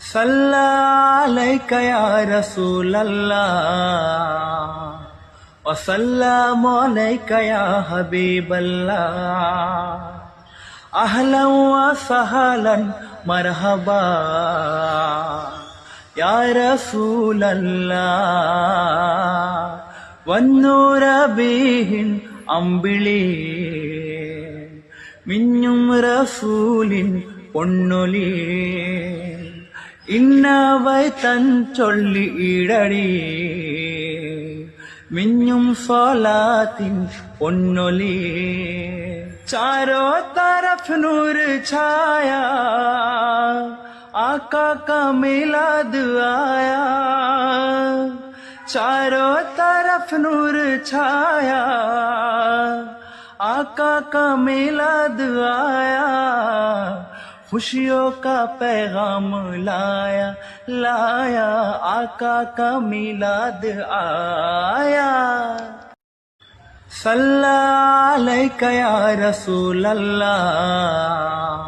सल्ला अलैका या रसूल अल्लाह व सल्लम अलैका या हबीब अल्लाह अहलन व सहलन मरहबा या रसूल अल्लाह वन्नूर बीहिन अम्बिളി മിന്നും റസൂലിൻ പൊന്നൊലി ഇന്നവൈ തൻ ചൊല്ലി ഇടടി മിന്നും സ്വലാത്തിൻ പൊന്നൊലി चारों तरफ नूर छाया आका का मिलाद आया चारों तरफ नूर छाया आका का मिलाद आया खुशियों का पैगाम लाया लाया आका का मिलाद आया सल्ला अलैका या रसूल अल्लाह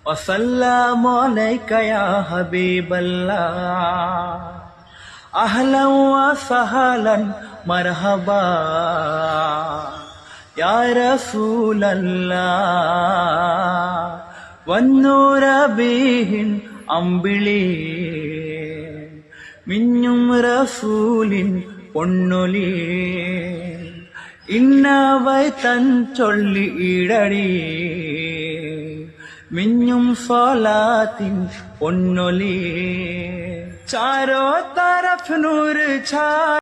व सल्लम अलैका या हबीब अल्लाह अहलन व सहलन मरहबा या रसूल अल्लाह वन्नूर बीहिन अम्बिളി മിന്നും റസൂലിൻ പൊന്നൊലി ഇന്നവൈ തൻ ചൊല്ലി ഇടടി മിന്നും സ്വലാത്തിൻ പൊന്നൊലി चारों तरफ नूर छा